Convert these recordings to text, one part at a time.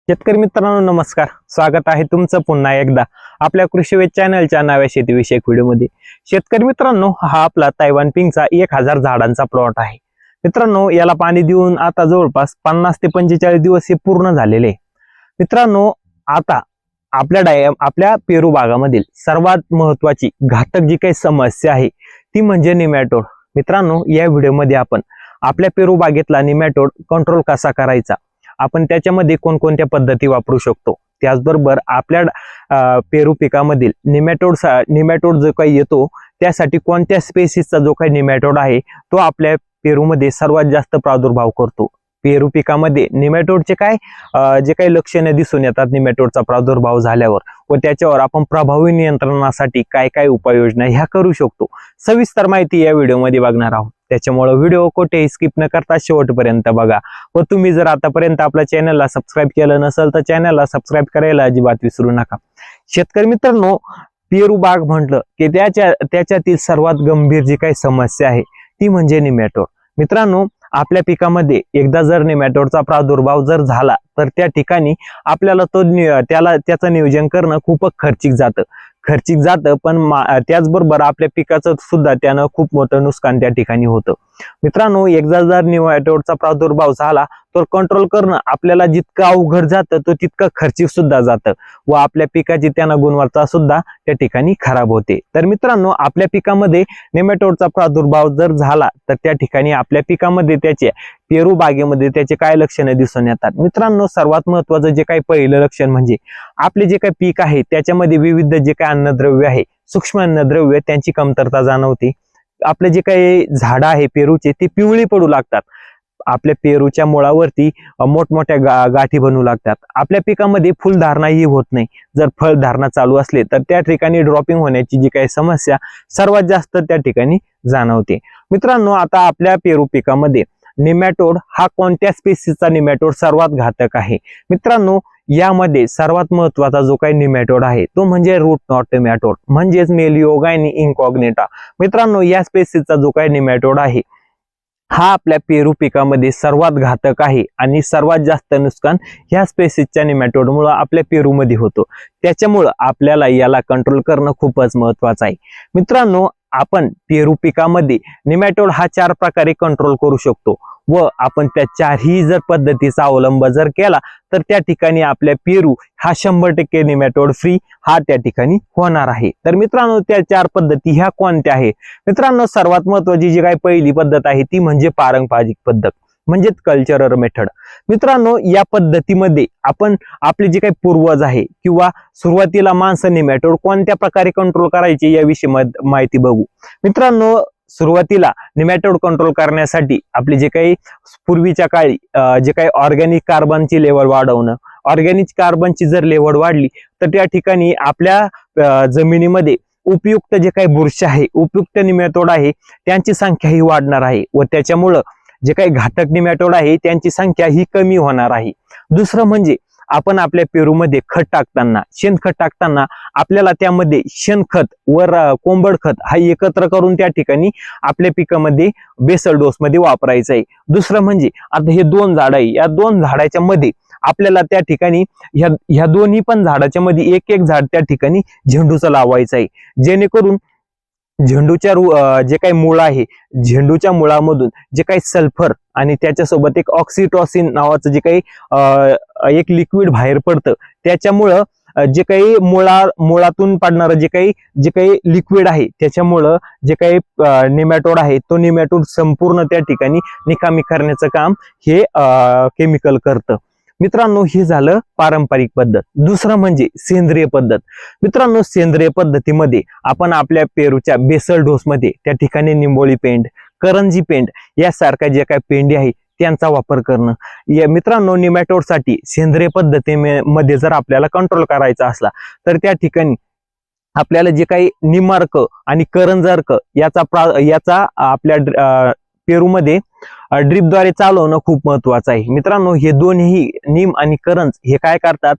शेतकरी मित्रांनो नमस्कार, स्वागत आहे तुमचं पुन्हा एकदा आपल्या कृषीवेद चॅनलच्या नव्या शेतीविषयक व्हिडिओमध्ये। शेतकरी मित्रांनो, हा आपला तैवान पिंकचा 1000 झाडांचा प्लॉट आहे। मित्रांनो, याला पाणी देऊन आता जवळपास 50 ते 45 दिवस हे पूर्ण झालेले। मित्रांनो, आता आपल्या पेरू बागामधील सर्वात महत्त्वाची घातक जी काही समस्या आहे ती म्हणजे निमॅटोड। मित्रांनो, या व्हिडिओमध्ये आपण आपल्या पेरू बागेतला निमॅटोड कंट्रोल कसा करायचा, आपण त्याच्यामध्ये कोणकोणत्या पद्धती वापरू शकतो, त्याचबरोबर आपल्या पेरू पिकामधील निमॅटोड जो काही येतो त्यासाठी कोणत्या स्पेसीसचा जो काही निमॅटोड आहे तो आपल्या पेरूमध्ये सर्वात जास्त प्रादुर्भाव करतो। पेरू पिकामध्ये निमॅटोडचे जे काही लक्षणे दिसून येतात निमॅटोडचा प्रादुर्भाव झाल्यावर व त्याच्यावर आपण प्रभावी नियंत्रणासाठी काय काय उपाययोजना ह्या करू शकतो, सविस्तर माहिती या व्हिडिओमध्ये बघणार आहोत। त्याच्यामुळे व्हिडिओ कोठेही स्किप न करता शेवटपर्यंत बघा व तुम्ही जर आतापर्यंत आपल्या चॅनलला सबस्क्राईब केलं नसेल तर चॅनलला सबस्क्राईब करायला अजिबात विसरू नका। शेतकरी मित्रांनो, पेरू बाग म्हटलं की त्याच्यातील सर्वात गंभीर जी काही समस्या आहे ती म्हणजे निमॅटोड। मित्रांनो, आपल्या पिकामध्ये एकदा जर निमॅटोडचा प्रादुर्भाव जर झाला तर त्या ठिकाणी आपल्याला त्याचं नियोजन करणं खूप खर्चिक जातं पण त्याचबरोबर आपल्या पिकाचं सुद्धा त्यानं खूप मोठं नुकसान त्या ठिकाणी होतं। मित्रांनो, एकदा जर निमॅटोडचा प्रादुर्भाव झाला तर कंट्रोल करणं आपल्याला जितकं अवघड जातं तो तितकं खर्चिक सुद्धा जातं व आपल्या पिकाची त्यानं गुणवत्ता सुद्धा त्या ठिकाणी खराब होते। तर मित्रांनो, आपल्या पिकामध्ये निमॅटोडचा प्रादुर्भाव जर झाला तर त्या ठिकाणी आपल्या पिकामध्ये पेरू बागेमध्ये त्याचे काय लक्षणे दिसून येतात। मित्रांनो, सर्वात महत्त्वाचं जे काही पहिलं लक्षण म्हणजे आपले जे काही पीक आहे त्याच्यामध्ये विविध जे काही अन्नद्रव्य आहे, सूक्ष्म अन्नद्रव्य त्यांची कमतरता जाणवते। आपले जे काही झाडं आहे पेरूचे ते पिवळी पडू लागतात, आपल्या पेरूच्या मुळावरती मोठमोठ्या गाठी बनू लागतात, आपल्या पिकामध्ये फुलधारणा ही होत नाही। जर फळधारणा चालू असले तर त्या ठिकाणी ड्रॉपिंग होण्याची जी काही समस्या सर्वात जास्त त्या ठिकाणी जाणवते। मित्रांनो, आता आपल्या पेरू पिकामध्ये निमॅटोड हा कोणत्या स्पेसीसचा निमॅटोड सर्वात घातक आहे? मित्रांनो, यामध्ये सर्वात महत्त्वाचा जो काही निमॅटोड आहे तो म्हणजे रूट नॉट निमॅटोड म्हणजेच मेलिओगायनी इनकॉग्निटा। मित्रांनो, या स्पेसीसचा जो काही निमॅटोड आहे हा आपल्या पेरू पिकामध्ये सर्वात घातक आहे आणि सर्वात जास्त नुकसान ह्या स्पेसीसच्या निमॅटोडमुळे आपल्या पेरूमध्ये होतो। त्याच्यामुळे आपल्याला याला कंट्रोल करणं खूपच महत्त्वाचं आहे। मित्रांनो, आपण पेरू पिकामध्ये निमॅटोड हा 4 प्रकारे कंट्रोल करू शकतो व आपण त्या 4ही जर पद्धतीचा अवलंब जर केला तर त्या ठिकाणी आपल्या पेरू हा 100% निमॅटोड फ्री हा त्या ठिकाणी होणार आहे। तर मित्रांनो, त्या 4 पद्धती ह्या कोणत्या आहेत? मित्रांनो, सर्वात महत्त्वाची जी काही पहिली पद्धत आहे ती म्हणजे पारंपरिक पद्धत म्हणजेच कल्चरल मेथड। मित्रांनो, या पद्धतीमध्ये आपण आपले जे काही पूर्वज आहे किंवा सुरुवातीला माणसं निमॅटोड कोणत्या प्रकारे कंट्रोल करायचे याविषयी माहिती बघू। मित्रांनो, सुरुवातीला निमॅटोड कंट्रोल करण्यासाठी आपले जे काही पूर्वीच्या काळी जे काही ऑर्गॅनिक कार्बनची लेवल वाढवणं, ऑर्गॅनिक कार्बनची जर लेवल वाढली तर त्या ठिकाणी आपल्या जमिनीमध्ये उपयुक्त जे काही बुरशी आहे, उपयुक्त निमॅटोड आहे त्यांची संख्या ही वाढणार आहे व त्याच्यामुळं जे काही घातक निमॅटोड आहे त्यांची संख्या ही कमी होणार आहे। दुसरं म्हणजे आपण आपल्या पेरूमध्ये शेणखत टाकताना आपल्याला त्यामध्ये शेणखत व कोंबड खत हा एकत्र करून त्या ठिकाणी आपल्या पिकामध्ये बेसल डोस मध्ये वापरायचं आहे। दुसरं म्हणजे आता हे 2 झाड आहे, या 2 झाडाच्या मध्ये आपल्याला त्या ठिकाणी ह्या दोन्ही पण झाडाच्या मध्ये एक झाड त्या ठिकाणी झेंडूचं लावायचं आहे, जेणेकरून झेंडूच्या जे काही मूळ आहे, झेंडूच्या मुळामधून जे काही सल्फर आणि त्याच्यासोबत एक ऑक्सिटोसिन नावाचं जे काही एक लिक्विड बाहेर पडतं त्याच्यामुळं जे काही मुळातून पडणारं जे काही लिक्विड आहे त्याच्यामुळं जे काही निमॅटोड आहे तो निमॅटोड संपूर्ण त्या ठिकाणी निकामी करण्याचं काम हे केमिकल करतं। मित्रांनो, हे झालं पारंपरिक पद्धत। दुसरं म्हणजे सेंद्रिय पद्धत। मित्रांनो, सेंद्रिय पद्धतीमध्ये आपण आपल्या पेरूच्या बेसल डोस मध्ये त्या ठिकाणी निंबोळी पेंड, करंजी पेंड यासारख्या ज्या काही पेंडी आहे त्यांचा वापर करणं। मित्रांनो, निमॅटोडसाठी सेंद्रिय पद्धतीमध्ये जर आपल्याला कंट्रोल करायचा असला तर त्या ठिकाणी आपल्याला जे काही निमार्क आणि करंजर्क याचा आपल्या पेरूमध्ये ड्रिपद्वारे चालवणं खूप महत्वाचं आहे. मित्रांनो, हे दोन्ही नीम आणि करंज हे काय करतात,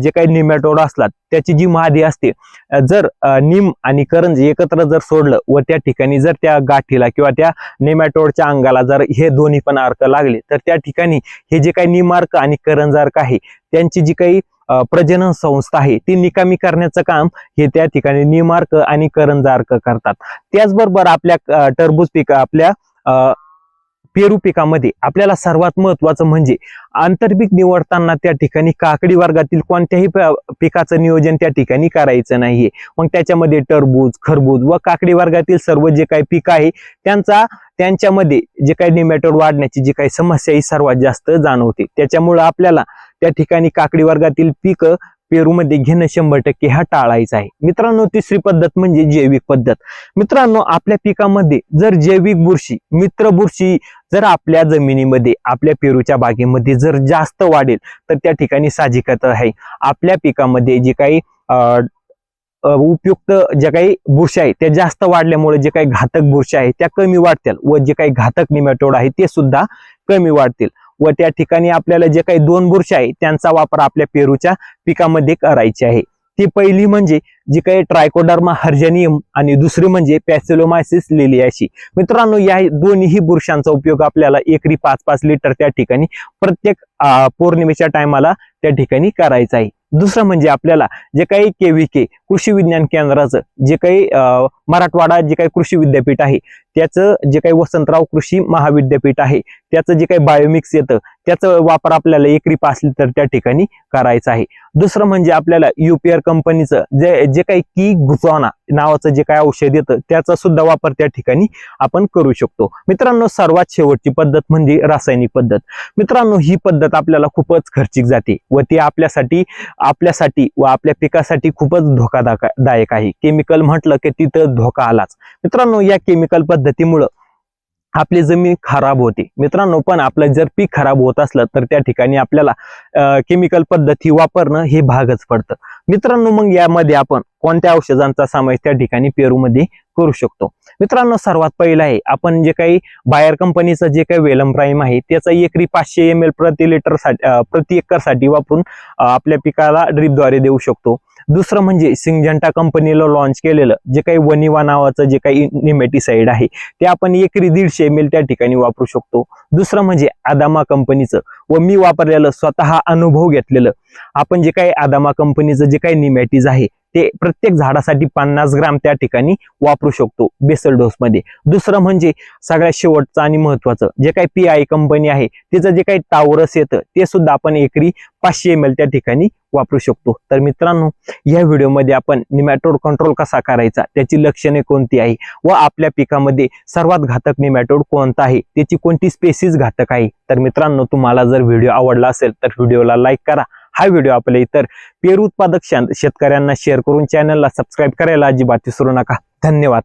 जे काही निमॅटोड असतात त्याची जी मादी असते, जर नीम आणि करंज एकत्र जर सोडलं व त्या ठिकाणी जर त्या गाठीला किंवा त्या नेमॅटोडच्या अंगाला जर हे दोन्ही पण अर्क लागले, तर त्या ठिकाणी हे जे काही नीम अर्क आणि करंज अर्क आहे त्यांची जी काही प्रजनन संस्था आहे ती निकामी करण्याचं काम हे त्या ठिकाणी नीम अर्क आणि करंज अर्क करतात. त्याचबरोबर आपल्या टरबूज पिका, आपल्या पेरू पिकामध्ये आपल्याला सर्वात महत्वाचं म्हणजे आंतरपीक निवडताना त्या ठिकाणी काकडी वर्गातील कोणत्याही पिकाचं नियोजन त्या ठिकाणी करायचं नाहीये. मग त्याच्यामध्ये टरबूज, खरबूज व काकडी वर्गातील सर्व जे काही पीक आहे त्यांच्यामध्ये जे काही निमॅटोड वाढण्याची जी काही समस्या ही सर्वात जास्त जाणवते. त्याच्यामुळे आपल्याला त्या ठिकाणी काकडी वर्गातील पीक पेरूमध्ये घेणं 100% हा टाळायचा आहे. मित्रांनो, तिसरी पद्धत म्हणजे जैविक पद्धत. मित्रांनो, आपल्या पिकामध्ये जर जैविक बुरशी, मित्र बुरशी जर आपल्या जमिनीमध्ये, आपल्या पेरूच्या बागेमध्ये जर जास्त वाढेल, तर त्या ठिकाणी साहजिकच आहे आपल्या पिकामध्ये जे काही उपयुक्त ज्या काही बुरशी आहेत त्या जास्त वाढल्यामुळे जे काही घातक बुरशी आहे त्या कमी वाढतील व जे काही घातक निमॅटोड आहे ते सुद्धा कमी वाढतील. व त्या ठिकाणी आपल्याला जे काही 2 बुरशी आहे त्यांचा वापर आपल्या पेरूच्या पिकामध्ये करायचे आहे. ती पहिली म्हणजे जी काही ट्रायकोडर्मा हर्जेनियम आणि दुसरी म्हणजे पॅसिलोमायसिस लिलियासी. मित्रांनो, या दोन्ही बुरशांचा उपयोग आपल्याला एकरी 5-5 लिटर त्या ठिकाणी प्रत्येक पौर्णिमेच्या टायमाला त्या ठिकाणी करायचं आहे. दुसरं म्हणजे आपल्याला जे काही KVK कृषी विज्ञान केंद्राचं जे काही मराठवाडा जे काही कृषी विद्यापीठ आहे त्याचं जे काही वसंतराव कृषी महाविद्यापीठ आहे त्याचं जे काही बायोमिक्स येतं त्याचा वापर आपल्याला एकरी 5 लिटर त्या ठिकाणी करायचा आहे. दुसरं म्हणजे आपल्याला UPR कंपनीचं जे काही की गुचवाना नावाचं जे काही औषध येतं त्याचा सुद्धा वापर त्या ठिकाणी आपण करू शकतो. मित्रांनो, सर्वात शेवटची पद्धत म्हणजे रासायनिक पद्धत. मित्रांनो, ही पद्धत आपल्याला खूपच खर्चिक जाते व ती आपल्यासाठी व आपल्या पिकासाठी खूपच धोकादायक आहे. केमिकल म्हटलं की तिथं धोका आलाच. मित्रांनो, या केमिकल पद्धतीमुळे आपली जमीन खराब होते. मित्रांनो, पण आपलं जर पीक खराब होत असलं तर त्या ठिकाणी आपल्याला केमिकल पद्धती वापरणं हे भागच पडतं. मित्रांनो, मग यामध्ये आपण कोणत्या औषधांचा समावेश त्या ठिकाणी पेरूमध्ये करू शकतो? मित्रांनो, सर्वात पहिला आहे आपण जे काही बायर कंपनीचं जे काही वेलम प्राईम आहे त्याचा एकरी 500 ml प्रति एकर साठी वापरून आपल्या पिकाला ड्रिपद्वारे देऊ शकतो. दुसरं म्हणजे सिंगजंटा कंपनीला लॉन्च केलेलं जे काही वनिवा नावाचं जे काही निमेटिसाइड आहे ते आपण एकरी 150 ml त्या ठिकाणी वापरू शकतो. दुसरं म्हणजे आदामा कंपनीचं व मी वापरलेलं स्वतः अनुभव घेतलेलं आपण जे काही आदामा कंपनीचं जे काही निमॅटिज आहे ते प्रत्येक झाडासाठी 50 ग्राम त्या ठिकाणी वापरू शकतो बेसल डोस मध्ये. दुसरं म्हणजे सगळ्यात शेवटचं आणि महत्वाचं जे काही PI कंपनी आहे तिचं जे काही टावरस येतं ते सुद्धा आपण एकरी 500 ml त्या ठिकाणी वापरू शकतो. तर मित्रांनो, या व्हिडिओमध्ये आपण निमॅटोड कंट्रोल कसा करायचा, त्याची लक्षणे कोणती आहे व आपल्या पिकामध्ये सर्वात घातक निमॅटोड कोणता आहे, त्याची कोणती स्पेसिस घातक आहे. तर मित्रांनो, तुम्हाला जर व्हिडिओ आवडला असेल तर व्हिडिओला लाईक करा. हा व्हिडिओ आपल्या इतर पेरू उत्पादक शेतकऱ्यांना शेअर करून चॅनलला सबस्क्राईब करायला अजिबात विसरू नका. धन्यवाद.